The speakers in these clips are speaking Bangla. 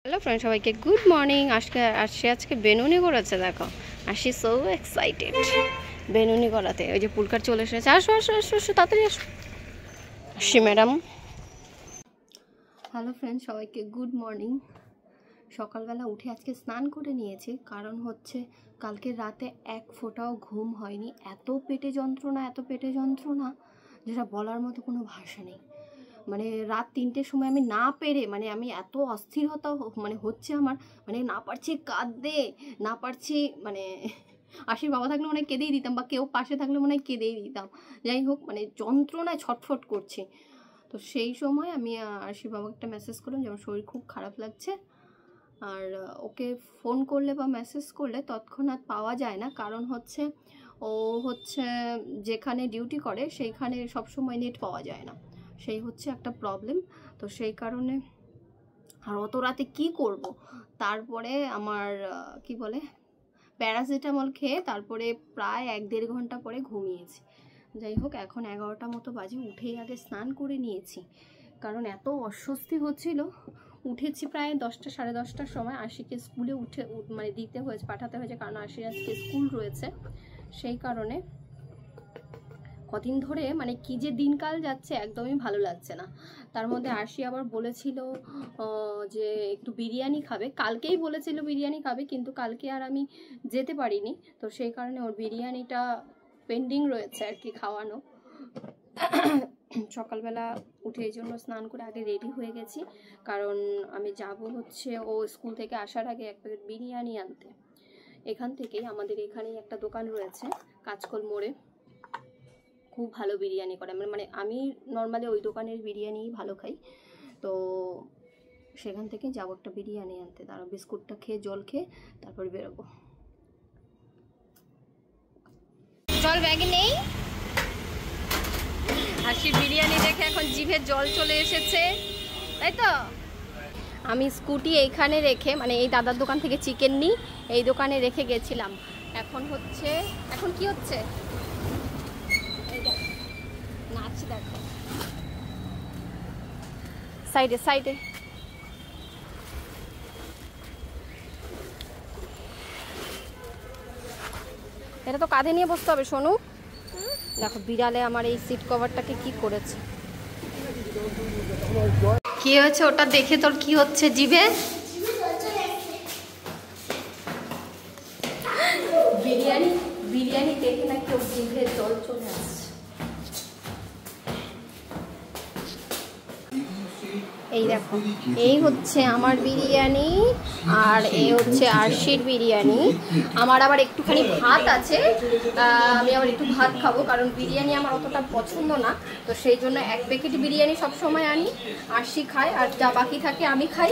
হ্যালো ফ্রেন্ড, সবাইকে গুড মর্নিং। আজকে বেনুনি করেছে, দেখো আশি সো এক্সাইটেড বেনুনি করাতে। ওই যে পুলকার চলে এসেছে, আসো আসো আসো আসো তাড়াতাড়ি আসো। আসি ম্যাডাম। হ্যালো ফ্রেন্ড, সবাইকে গুড মর্নিং। সকালবেলা উঠে আজকে স্নান করে নিয়েছি, কারণ হচ্ছে কালকে রাতে এক ফোঁটাও ঘুম হয়নি। এত পেটে যন্ত্রণা যেটা বলার মতো কোনো ভাষা নেই। মানে রাত 3টের সময় আমি না পেরে, মানে আমি এত অস্থিরতা হচ্ছে আমার, না পারছি কাঁদতে, না পারছি, আশির বাবা থাকলে মনে হয় কেঁদেই দিতাম, বা কেউ পাশে থাকলে মনে হয় কেঁদেই দিতাম। যাই হোক, যন্ত্রণায় ছটফট করছি। তো সেই সময় আমি আশির বাবাকে একটা মেসেজ করলাম যে আমার শরীর খুব খারাপ লাগছে। আর ওকে ফোন করলে বা মেসেজ করলে তৎক্ষণাৎ পাওয়া যায় না, কারণ হচ্ছে ও যেখানে ডিউটি করে সেইখানে সবসময় নেট পাওয়া যায় না, সেই হচ্ছে একটা প্রবলেম। তো সেই কারণে আর অত রাতে কি করব, তারপরে আমার কি বলে প্যারাসিটামল খেয়ে তারপরে প্রায় 1-1.5 ঘন্টা পরে ঘুমিয়েছি। যাই হোক, এখন 11টা মতো বাজে। উঠেই আগে স্নান করে নিয়েছি, কারণ এত অস্বস্তি হচ্ছিল। উঠেছি প্রায় 10টা, 10:30টার সময়। আশিকে স্কুলে পাঠাতে হয়েছে, কারণ আশির আজকে স্কুল রয়েছে। সেই কারণে কদিন ধরে কি যে দিনকাল যাচ্ছে, একদমই ভালো লাগছে না। তার মধ্যে আশি আবার বলেছিল যে একটু বিরিয়ানি খাবে। কালকেই বলেছিল বিরিয়ানি খাবে, কিন্তু কালকে আর আমি যেতে পারিনি। তো সেই কারণে ওর বিরিয়ানিটা পেন্ডিং রয়েছে আর কি, খাওয়ানো। সকালবেলা উঠে এই জন্য স্নান করে আগে রেডি হয়ে গেছি, কারণ আমি যাব হচ্ছে ও স্কুল থেকে আসার আগে 1 প্যাকেট বিরিয়ানি আনতে। এখান থেকেই, আমাদের এখানেই একটা দোকান রয়েছে কাঁচকল মোড়ে, খুব ভালো বিরিয়ানি করে। আমি নর্মালি ওই দোকানের বিরিয়ানি ভালো খাই। তো সেখান থেকে যাবো একটা বিরিয়ানি আনতে। তারপর বিস্কুটটা খেয়ে, জল খেয়ে তারপর বেরোবো। জল ব্যাগে নেই। হাসি বিরিয়ানি দেখে এখন জিভে জল চলে এসেছে, তাই তো। আমি স্কুটি এইখানে রেখে, এই দাদার দোকান থেকে চিকেন নিই, এই দোকানে রেখে গেছিলাম। এখন কি হচ্ছে, নাচ দেখো সাইডে সাইডে। এটা তো কাঁধে নিয়ে বসতে হবে সোনু। দেখো বিড়ালে আমার এই সিট কভারটাকে কি করেছে। কি হয়েছে ওটা দেখে তোর কি হচ্ছে জিভে? বিরিয়ানি দেখে নাকি ওর জিভে জল চলে আসছে। এই দেখো, এই হচ্ছে আমার বিরিয়ানি, আর এই হচ্ছে আরশির বিরিয়ানি। আমার আবার একটুখানি ভাত আছে, আমি আবার একটু ভাত খাবো, কারণ বিরিয়ানি আমার অতটা পছন্দ না। তো সেই জন্য 1 প্যাকেট বিরিয়ানি সবসময় আনি, আরশি খায়, আর যা বাকি থাকে আমি খাই।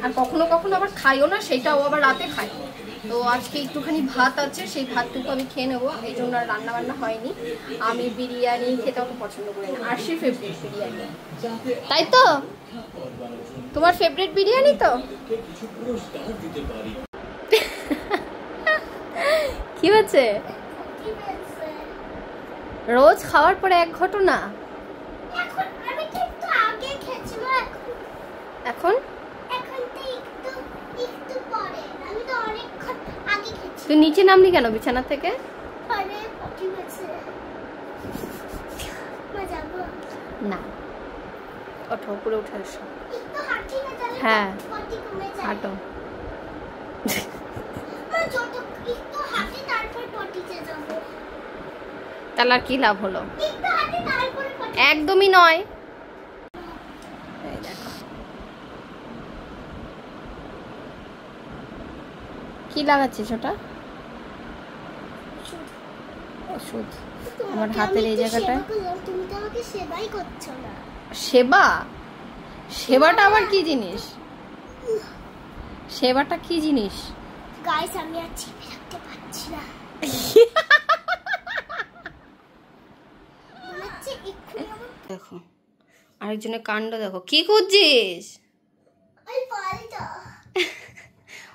আর কখনো কখনো আবার খাইও না, সেটাও আবার রাতে খাই। তো আজকে একটুখানি ভাত আছে, সেই ভাতটুকু আমি খেয়ে নেবো, এই জন্য আর রান্না বান্না হয়নি। আমি বিরিয়ানি খেতে অত পছন্দ করি না। আরশির ফেভারিট বিরিয়ানি, তাই তো? তোমার ফেভারিট বিরিয়ানি তো? কি হয়েছে? রোজ খাওয়ার পরে এক ঘটনা। এখন তুই নিচে নামলি কেন বিছানা থেকে? না, ওঠো, উপরে উঠে এসো। হ্যাঁ, হাঁটো। তাহলে আর কি লাভ হলো? একদমই নয়। কি লাগাচ্ছিস ওটা? ওষুধ আমার হাতের এই জায়গাটায়। সেবা? সেবাটা আবার কি জিনিস? সেবাটা কি জিনিস? গাইস, আমি আর চেপে রাখতে পারছি না। দেখো আরেকজনের কাণ্ড দেখো। কি খুঁজছিস?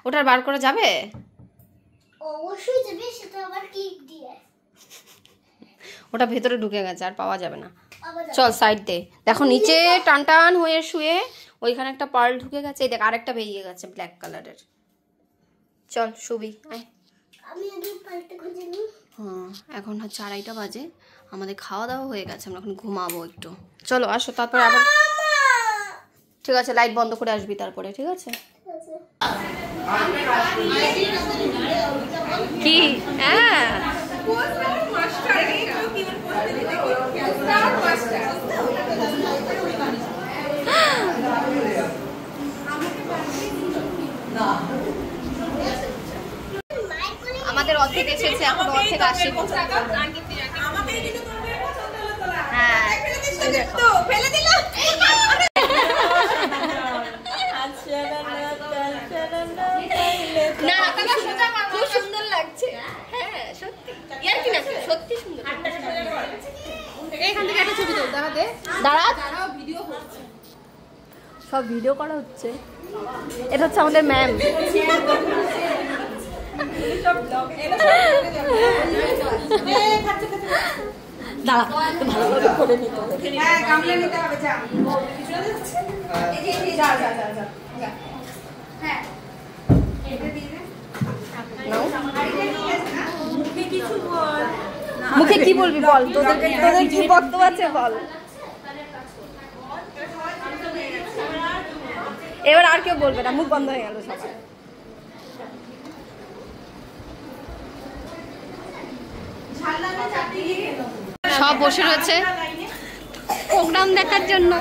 ওটা বার করা যাবে? অবশ্যই যাবে, সেটা আবার কিক দিয়ে। ওটা ভেতরে ঢুকে গেছে, আর পাওয়া যাবে না। চল সাইড দে। দেখো নিচে টান টান হয়ে শুয়ে ওইখানে একটা পার্ল ঢুকে গেছে, এই দেখ আরেকটা বেরিয়ে গেছে ব্ল্যাক কালারের। চল শুবি আয়। হ্যাঁ এখন হচ্ছে 2:30 বাজে, আমাদের খাওয়া দাওয়া হয়ে গেছে, আমরা এখন ঘুমাবো একটু। চলো আসো, তারপরে আবার ঠিক আছে লাইট বন্ধ করে আসবি তারপরে, ঠিক আছে? কি হ্যাঁ আমাদের অর্ধেক এসেছে, এখন অর্ধেক আসে। হ্যাঁ খুব সুন্দর লাগছে। হ্যাঁ সত্যি ইয়ার কি না, সত্যি সুন্দর। এখান থেকে একটা ছবি তোল, দাঁড়াতে দাঁড়া, সব ভিডিও করা হচ্ছে। এটা হচ্ছে আমাদের ম্যাম। দাঁড়া ভালোভাবে করে নিতে হবে। হ্যাঁ গামলা নিতে হবে, যা যা যা যা যা। হ্যাঁ এটা দিয়ে দে। মুখে কি বলবি বল, তোদের কি বক্তব্য আছে বল। এবার আর কেউ বলবে না, মুখ বন্ধ হয়ে গেল সবাই। সব বসে রয়েছে প্রোগ্রাম দেখার জন্য।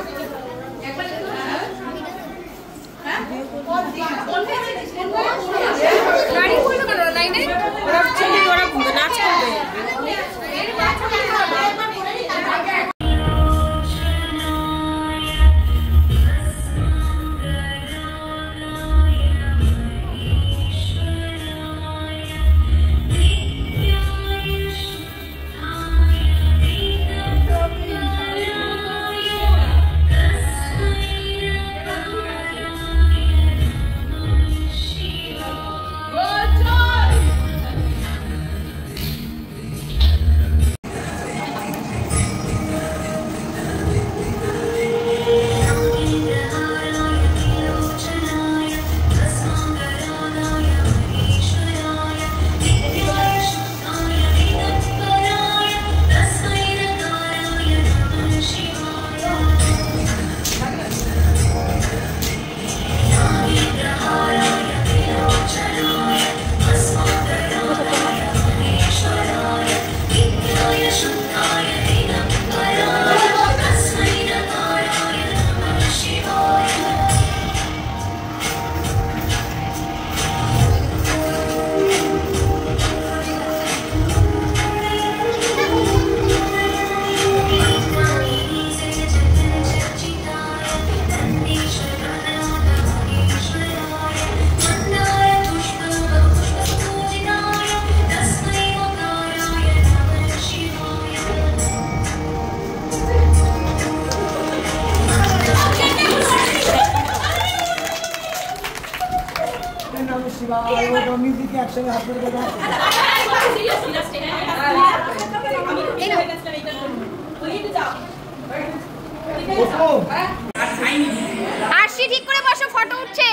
আরশি ঠিক করে বসো, ফটো উঠছে।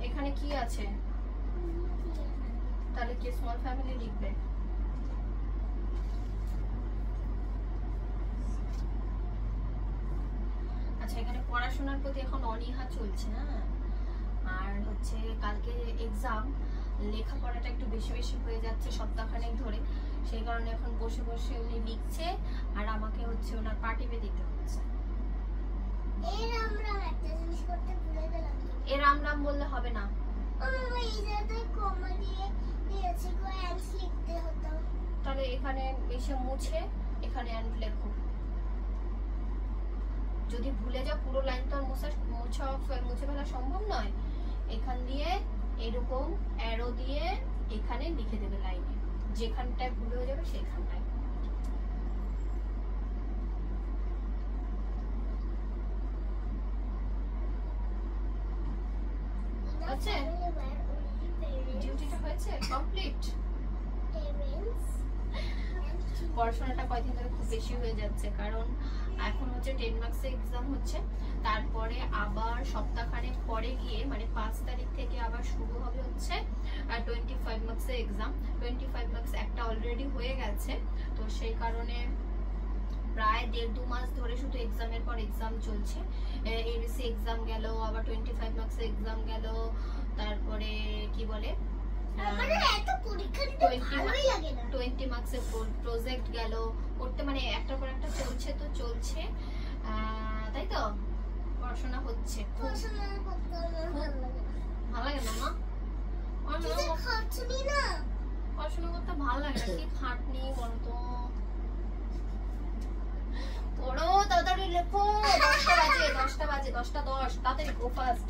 এখানে কি আছে তাহলে? কি স্মল ফ্যামিলি লিখবে? আচ্ছা এখানে পড়াশোনার প্রতি এখন অনীহা চলছে না, আর হচ্ছে কালকে এক্সাম, লেখাপড়াটা একটু বেশি বেশি হয়ে যাচ্ছে সপ্তাহখানেক ধরে, সেই কারণে এখন বসে বসে উনি লিখছে আর আমাকে হচ্ছে ওনার পার্টিতে দিতে হচ্ছে। এর রাম রাম বললে হবে না, তাহলে এখানে এসে মুছে এখানে অ্যান্ড লেখো। যদি ভুলে যাও পুরো লাইন তো আর মুছে ফেলা সম্ভব নয়, এখান দিয়ে এরকম অ্যারো দিয়ে এখানে লিখে দেবে লাইনে, যেখানটায় ভুল হয়ে যাবে সেখানটায়। আচ্ছা ডিউটিটা হয়েছে কমপ্লিট। পড়াশোনাটা কয়েকদিন ধরে খুব বেশি হয়ে যাচ্ছে, কারণ এখন হচ্ছে 10 মার্কসের এক্সাম হচ্ছে, তারপরে আবার সপ্তাহখানেক পরে গিয়ে মানে 5 তারিখ থেকে আবার শুরু হবে হচ্ছে 25 মার্কসের এক্সাম। 25 মার্কস একটা অলরেডি হয়ে গেছে, তো সেই কারণে প্রায় 1.5-2 মাস ধরে শুধু এক্সামের পর এক্সাম চলছে। এবিসি এক্সাম গেল, আবার 25 মার্কসের এক্সাম গেল, তারপরে কি বলে 20 মার্কসের প্রজেক্ট গেল, করতে মানে একটার পর একটা চলছে তো চলছে, তাই তো পড়াশোনা হচ্ছে। ভালো লাগে না মা? পড়াশোনা করতে ভালো লাগে না, কি খাটনি বলতো। পড়ো তাড়াতাড়ি লেখো, 10টা বাজে 10টা 10 তাড়াতাড়ি গো ফাস্ট।